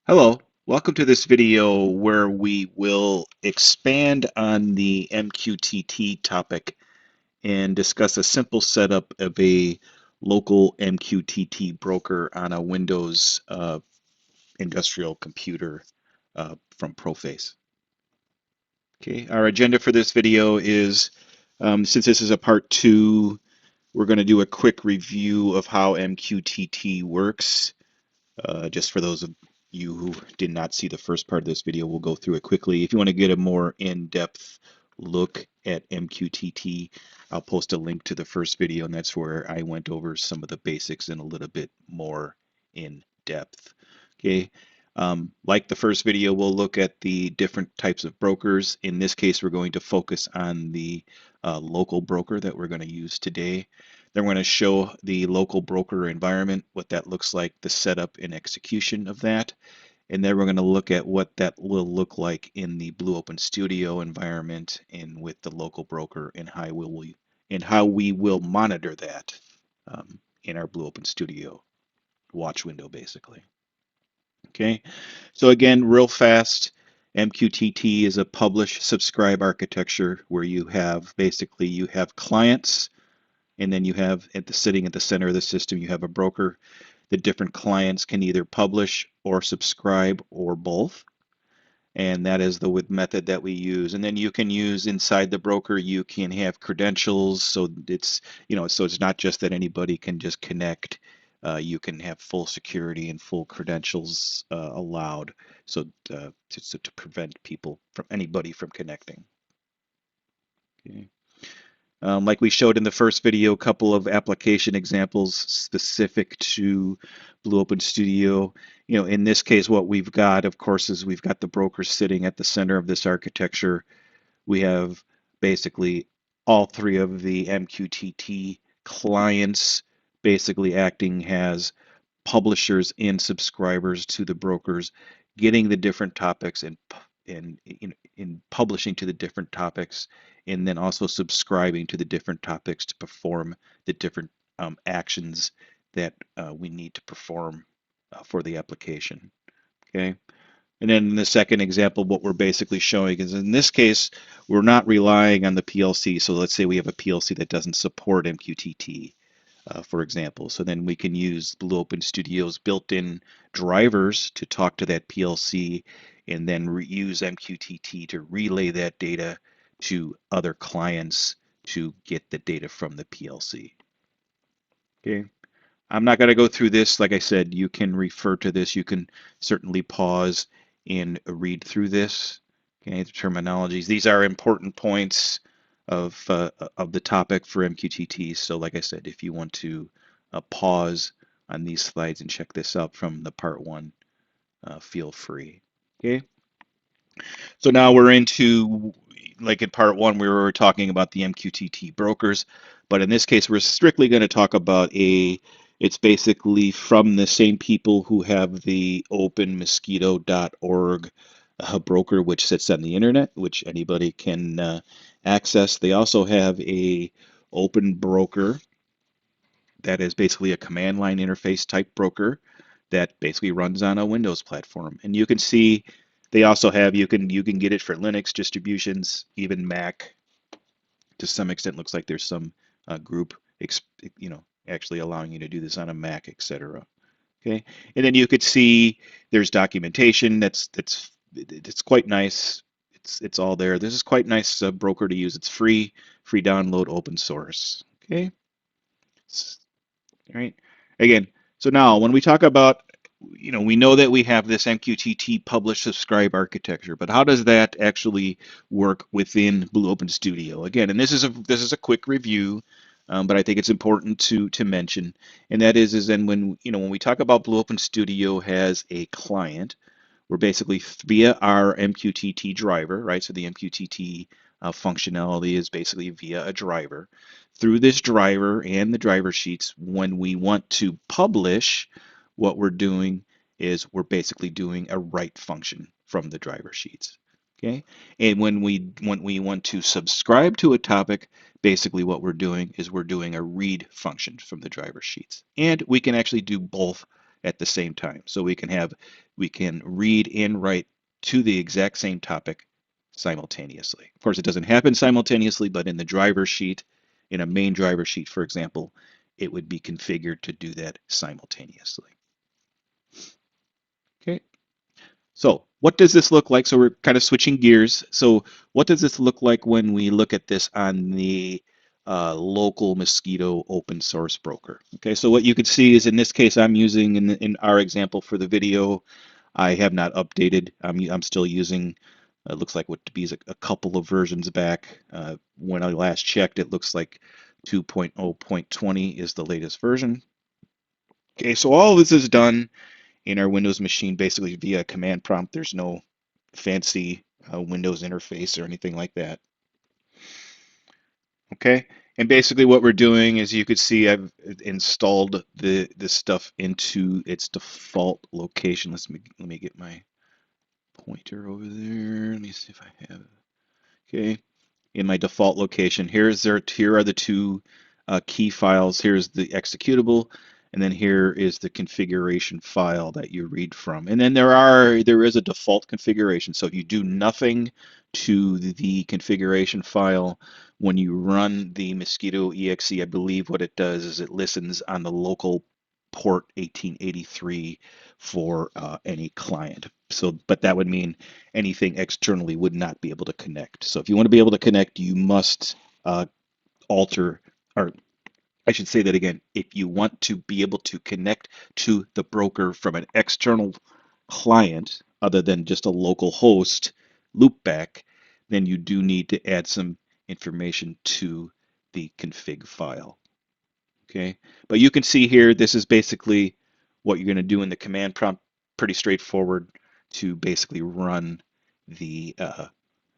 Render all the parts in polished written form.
Hello, welcome to this video where we will expand on the MQTT topic and discuss a simple setup of a local MQTT broker on a Windows industrial computer from Proface. Okay, our agenda for this video is, since this is a part two, we're going to do a quick review of how MQTT works. Just for those of you who did not see the first part of this video, we'll go through it quickly. If you want to get a more in-depth look at MQTT, I'll post a link to the first video, and that's where I went over some of the basics in a little bit more in depth. Okay. Like the first video, we'll look at the different types of brokers. In this case, we're going to focus on the local broker that we're going to use today. Then we're going to show the local broker environment, what that looks like, the setup and execution of that. And then we're going to look at what that will look like in the Blue Open Studio environment and with the local broker and how we will monitor that in our Blue Open Studio watch window, basically. Okay, so again, real fast, MQTT is a publish subscribe architecture where you have clients, and then you have sitting at the center of the system, you have a broker. The different clients can either publish or subscribe or both. And that is the method that we use. And then you can use inside the broker, you can have credentials. So it's, so it's not just that anybody can just connect. You can have full security and full credentials allowed. So to prevent anybody from connecting. Okay. Like we showed in the first video, a couple of application examples specific to Blue Open Studio. In this case, what we've got, of course, is we've got the broker sitting at the center of this architecture. We have basically all three of the MQTT clients basically acting as publishers and subscribers to the brokers, getting the different topics and in publishing to the different topics, and then also subscribing to the different topics to perform the different actions that we need to perform for the application. Okay. And then in the second example, what we're basically showing is in this case, we're not relying on the PLC. So let's say we have a PLC that doesn't support MQTT. For example. So then we can use Blue Open Studio's built-in drivers to talk to that PLC and then use MQTT to relay that data to other clients to get the data from the PLC. Okay. I'm not going to go through this. Like I said, you can refer to this. You can certainly pause and read through this. Okay, the terminologies. These are important points of the topic for MQTT. So like I said, if you want to pause on these slides and check this out from the part one, feel free. Okay. So now we're into, like in part one, we were talking about the MQTT brokers, but in this case, we're strictly going to talk about it's basically from the same people who have the openmosquitto.org broker, which sits on the internet, which anybody can access. They also have a open broker that is basically a command line interface type broker that basically runs on a Windows platform. And you can see they also have, you can get it for Linux distributions, even Mac. To some extent, looks like there's some group, actually allowing you to do this on a Mac, etc. Okay, and then you could see there's documentation that's quite nice. It's all there. This is quite nice broker to use. It's free download, open source. Okay, all right. Again, so now when we talk about, we know that we have this MQTT publish subscribe architecture, but how does that actually work within Blue Open Studio? Again, and this is a quick review, but I think it's important to mention, and that is then when we talk about Blue Open Studio has a client, we're basically via our MQTT driver, right? So the MQTT functionality is basically via a driver. Through this driver and the driver sheets, when we want to publish, what we're doing is we're basically doing a write function from the driver sheets. Okay, and when we want to subscribe to a topic, basically what we're doing is we're doing a read function from the driver sheets, and we can actually do both at the same time. So we can read and write to the exact same topic simultaneously. Of course, it doesn't happen simultaneously, but in the driver sheet, in a main driver sheet, for example, it would be configured to do that simultaneously. Okay. So what does this look like? So we're kind of switching gears. So what does this look like when we look at this on the local Mosquitto open source broker? Okay, so what you can see is in this case, I'm using in our example for the video, I have not updated. I'm still using, it looks like what to be a couple of versions back. When I last checked, it looks like 2.0.20 is the latest version. Okay, so all this is done in our Windows machine basically via command prompt. There's no fancy Windows interface or anything like that. Okay, and basically what we're doing is you could see I've installed this stuff into its default location. Let me get my pointer over there. Let me see if I have it. Okay, in my default location. Here are the two key files. Here's the executable, and then here is the configuration file that you read from. And then there is a default configuration. So if you do nothing to the configuration file when you run the Mosquitto exe, I believe what it does is it listens on the local port 1883 for any client. So, but that would mean anything externally would not be able to connect. So if you want to be able to connect, you must uh, alter, or I should say that again, if you want to be able to connect to the broker from an external client other than just a local host loopback, then you do need to add some information to the config file. Okay, but you can see here, this is basically what you're going to do in the command prompt. Pretty straightforward to basically run the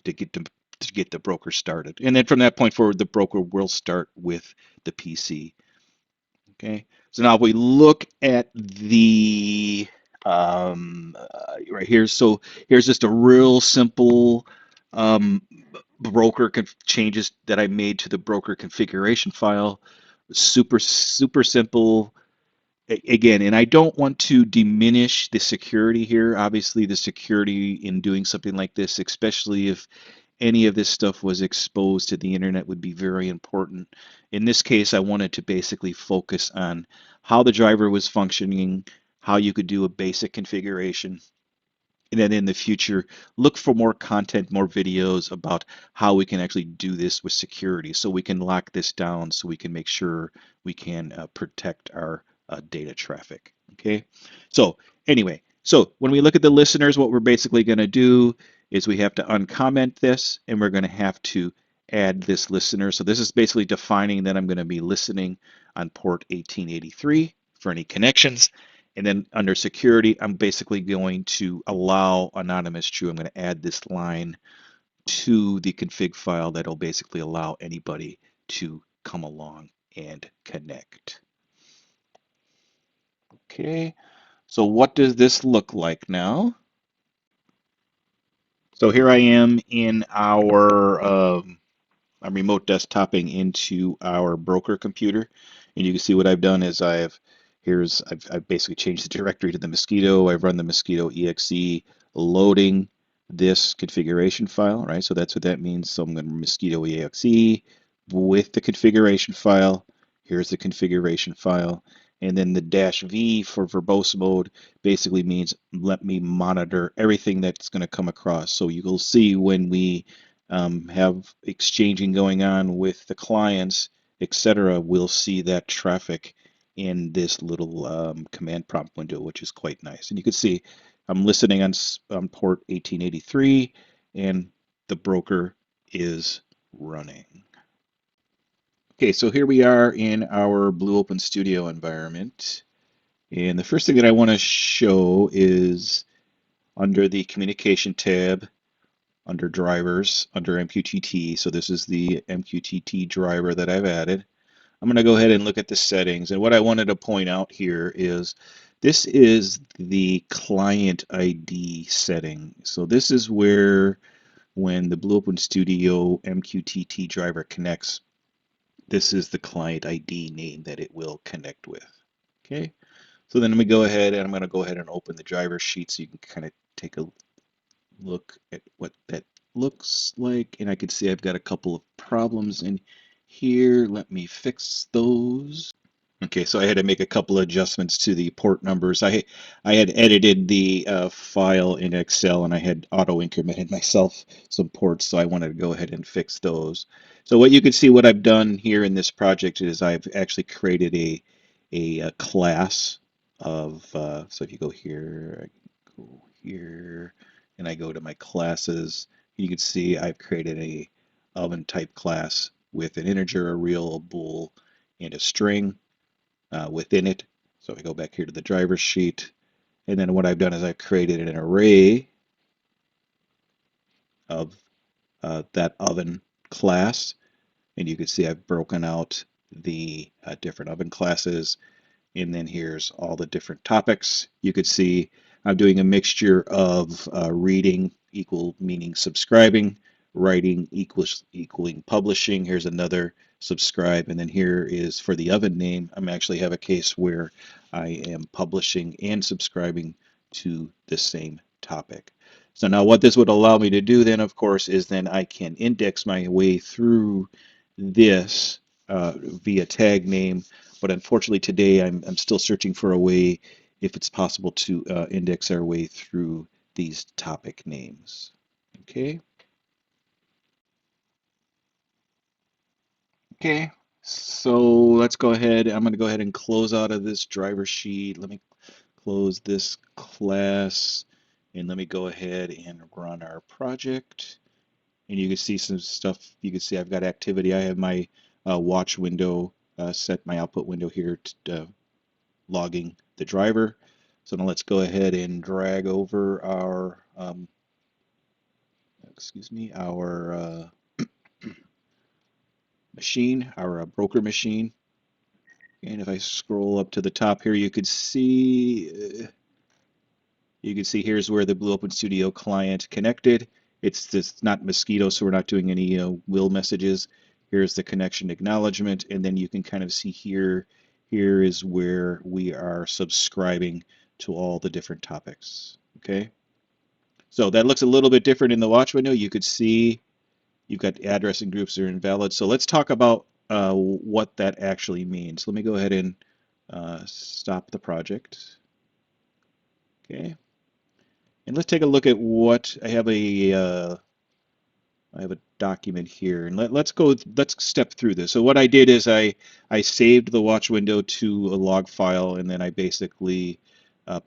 to get the broker started, and then from that point forward, the broker will start with the PC. Okay, so now if we look at the right here, so here's just a real simple um, broker changes that I made to the broker configuration file. Super simple. Again, and I don't want to diminish the security here. Obviously, the security in doing something like this, especially if any of this stuff was exposed to the internet, would be very important. In this case, I wanted to basically focus on how the driver was functioning, how you could do a basic configuration, and then in the future, look for more content, more videos about how we can actually do this with security so we can lock this down so we can make sure we can protect our data traffic. Okay, so anyway, so when we look at the listeners, what we're basically going to do is we have to uncomment this and we're going to have to add this listener. So this is basically defining that I'm going to be listening on port 1883 for any connections. And then under security, I'm basically going to allow anonymous true. I'm going to add this line to the config file that'll basically allow anybody to come along and connect. Okay, so what does this look like now? So here I am in I'm remote desktoping into our broker computer, and you can see what I've done is I've basically changed the directory to the Mosquitto. I've run the Mosquitto exe, loading this configuration file, right? So that's what that means. So I'm going to Mosquitto exe with the configuration file. Here's the configuration file. And then the -v for verbose mode basically means let me monitor everything that's going to come across. So you will see when we have exchanging going on with the clients, etc., we'll see that traffic in this little command prompt window, which is quite nice. And you can see I'm listening on port 1883, and the broker is running. Okay, so here we are in our Blue Open Studio environment. And the first thing that I want to show is under the Communication tab, under drivers, under MQTT. So this is the MQTT driver that I've added. I'm going to go ahead and look at the settings. And what I wanted to point out here is this is the client ID setting. So this is where when the Blue Open Studio MQTT driver connects, this is the client ID name that it will connect with. Okay, so then let me go ahead and I'm going to go ahead and open the driver sheet so you can kind of take a look at what that looks like. And I can see I've got a couple of problems in here. Let me fix those. Okay, so I had to make a couple of adjustments to the port numbers. I had edited the file in Excel and I had auto incremented myself some ports, so I wanted to go ahead and fix those. So what you can see what I've done here in this project is I've actually created a class of so if you go here, I go here, and I go to my classes, you can see I've created a oven type class with an integer, a real, a bool, and a string within it. So I go back here to the driver sheet, and then what I've done is I've created an array of that oven class, and you can see I've broken out the different oven classes. And then here's all the different topics. You could see I'm doing a mixture of reading equal meaning subscribing, writing equaling publishing. Here's another subscribe, and then here is for the oven name. I'm actually have a case where I am publishing and subscribing to the same topic. So now what this would allow me to do then, of course, is then I can index my way through this via tag name, but unfortunately today I'm still searching for a way, if it's possible, to index our way through these topic names. Okay. Okay. So let's go ahead. I'm going to go ahead and close out of this driver sheet. Let me close this class and let me go ahead and run our project. And you can see some stuff. You can see I've got activity. I have my watch window set, my output window here to logging the driver. So now let's go ahead and drag over our, our machine, our broker machine. And if I scroll up to the top here, you can see here's where the Blue Open Studio client connected. It's just not Mosquitto, so we're not doing any will messages. Here's the connection acknowledgement, and then you can kind of see here, here is where we are subscribing to all the different topics. Okay, so that looks a little bit different in the watch window. You could see you've got address and groups that are invalid. So let's talk about what that actually means. Let me go ahead and stop the project. Okay. And let's take a look at what I have a document here, and let's step through this. So what I did is I saved the watch window to a log file, and then I basically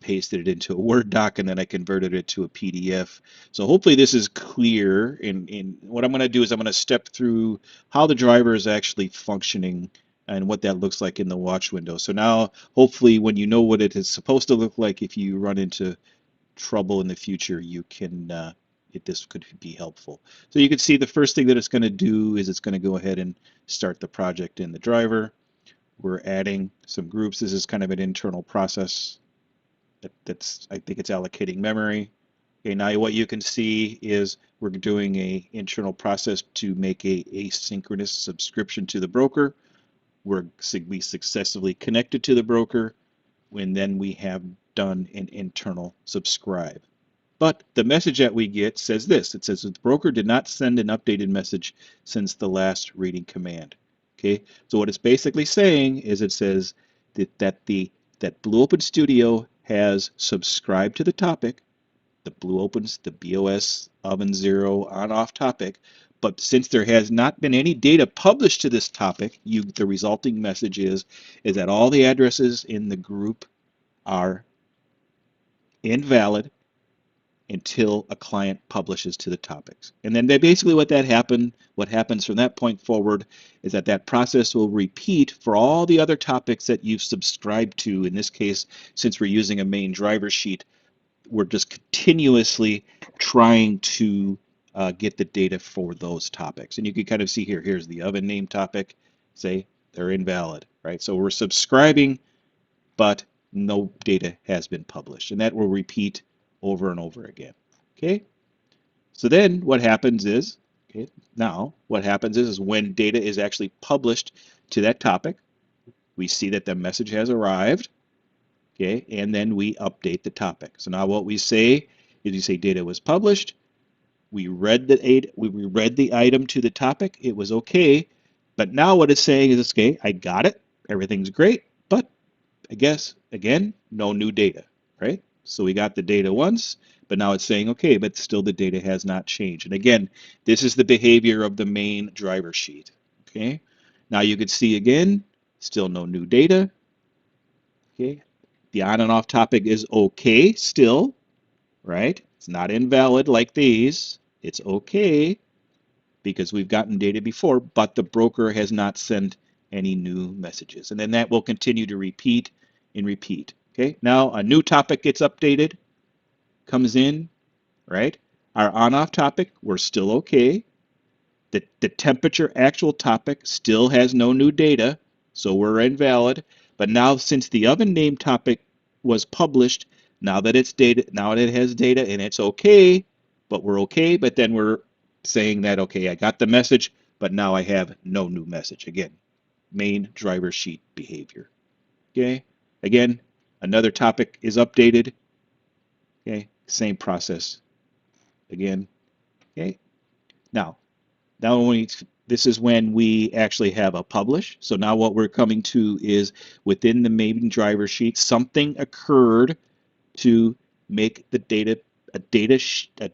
pasted it into a Word doc, and then I converted it to a PDF. So hopefully this is clear. In what I'm going to do is I'm going to step through how the driver is actually functioning and what that looks like in the watch window. So now hopefully when you know what it is supposed to look like, if you run into trouble in the future, you can this could be helpful. So you can see the first thing that it's going to do is it's going to go ahead and start the project in the driver. We're adding some groups. This is kind of an internal process that's I think it's allocating memory. Okay, now what you can see is we're doing a internal process to make a asynchronous subscription to the broker. We successfully connected to the broker, and then we have done an internal subscribe. But the message that we get says this. It says the broker did not send an updated message since the last reading command. Okay, so what it's basically saying is it says that Blue Open Studio has subscribed to the topic, the Blue Opens, the BOS Oven Zero on off topic, but since there has not been any data published to this topic, the resulting message is that all the addresses in the group are invalid until a client publishes to the topics. And then basically what happens from that point forward is that process will repeat for all the other topics that you've subscribed to. In this case, since we're using a main driver sheet, we're just continuously trying to get the data for those topics. And you can kind of see here, here's the oven name topic, say they're invalid, right? So we're subscribing, but no data has been published. And that will repeat over and over again. Okay? So then what happens is, okay, now what happens is when data is actually published to that topic, we see that the message has arrived, okay, and then we update the topic. So now what we say is we say data was published, we read the item to the topic, it was okay, but now what it's saying is, okay, I got it, everything's great, but I guess, again, no new data, right? So we got the data once, but now it's saying, okay, but still the data has not changed. And again, this is the behavior of the main driver sheet, okay? Now you can see again, still no new data, okay? The on and off topic is okay still, right? It's not invalid like these. It's okay because we've gotten data before, but the broker has not sent any new messages. And then that will continue to repeat and repeat. Okay, now a new topic gets updated, comes in, right? Our on-off topic, we're still okay. The temperature actual topic still has no new data, so we're invalid. But now since the oven name topic was published, now that it's data, now that it has data and it's okay, but we're okay, but then we're saying that, okay, I got the message, but now I have no new message. Again, main driver sheet behavior. Okay, again, another topic is updated. Okay, same process. Again, okay. Now, Now, this is when we actually have a publish. So now what we're coming to is within the main driver sheet, something occurred to make the data a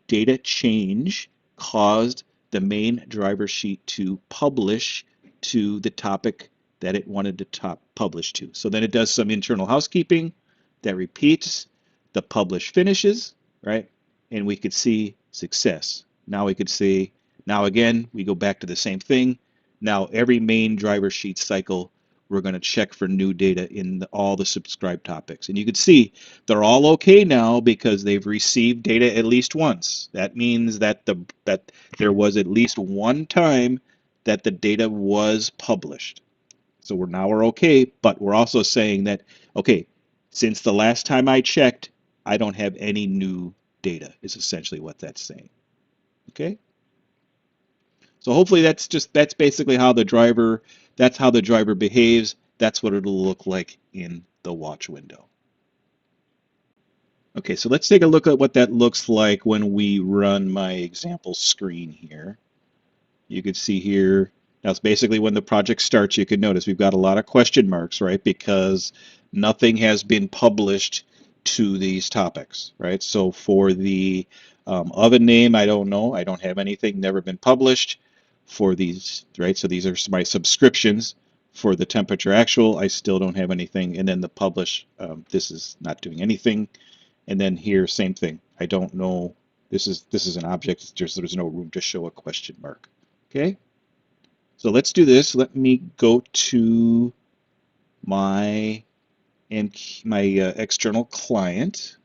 data change caused the main driver sheet to publish to the topic that it wanted to publish to. So then it does some internal housekeeping that repeats, the publish finishes, right? And we could see success. Now we could see, now again, we go back to the same thing. Now every main driver sheet cycle, we're going to check for new data in all the subscribed topics. And you can see they're all okay now because they've received data at least once. That means that there was at least one time that the data was published. So we're okay, but we're also saying that, okay, since the last time I checked, I don't have any new data, is essentially what that's saying. Okay? So hopefully that's basically how that's how the driver behaves. That's what it'll look like in the watch window. Okay, so let's take a look at what that looks like when we run my example screen here. You could see here, that's basically when the project starts. You can notice we've got a lot of question marks, right? Because nothing has been published to these topics, right? So for the oven name, I don't know. I don't have anything, never been published for these, right? So these are my subscriptions. For the temperature actual, I still don't have anything. And then the publish, this is not doing anything. And then here, same thing. I don't know. This is an object. It's just there's no room to show a question mark. Okay. So let's do this. Let me go to my external client.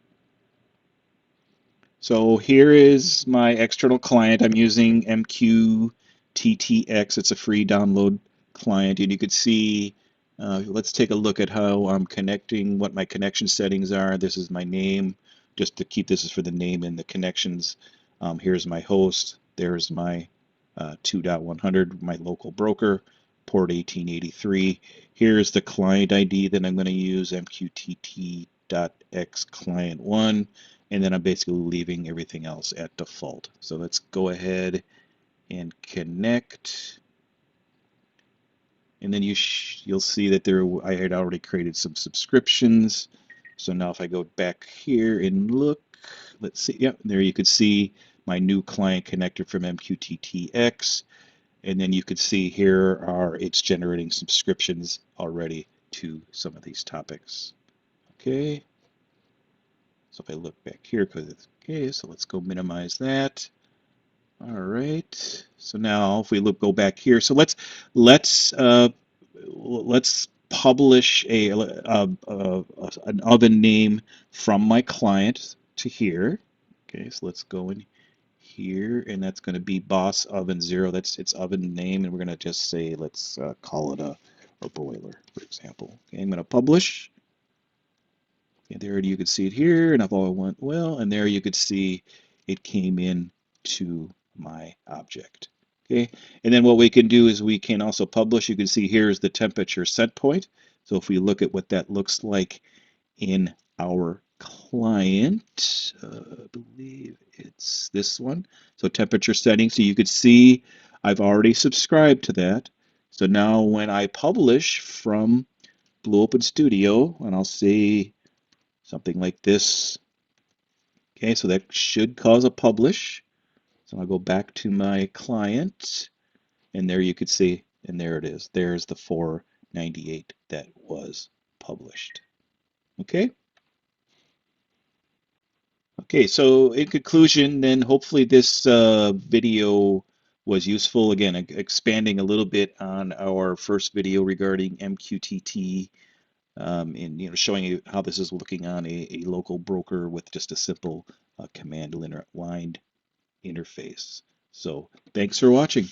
So here is my external client. I'm using MQTTX. It's a free download client, and you could see. Let's take a look at how I'm connecting, what my connection settings are. This is my name, just to keep this is for the name and the connections. Here's my host. There's my 2.100, my local broker, port 1883. Here's the client ID that I'm going to use, MQTT.X client 1, and then I'm basically leaving everything else at default. So let's go ahead and connect. And then you'll see that I had already created some subscriptions. So now if I go back here and look, let's see, yep, there you could see my new client connector from MQTTX. And then you could see here it's generating subscriptions already to some of these topics. Okay. So if I look back here, because it's okay, so let's go minimize that. All right. So now if we go back here, so let's publish an oven name from my client to here. Okay, so let's go in here, and that's going to be boss oven 0. That's its oven name, and we're going to just say let's call it a broiler, for example. Okay, I'm going to publish. And there you can see it here, and if all went well, and there you could see it came in to my object. Okay, and then what we can do is we can also publish. You can see here's the temperature set point. So if we look at what that looks like in our client, I believe it's this one. So temperature setting. So you could see I've already subscribed to that. So now when I publish from Blue Open Studio, and I'll say something like this. Okay, so that should cause a publish. So I'll go back to my client, and there you could see, and there it is. There's the 498 that was published. Okay. Okay, so in conclusion, then hopefully this video was useful. Again, expanding a little bit on our first video regarding MQTT, and showing you how this is looking on a local broker with just a simple command line interface. So thanks for watching.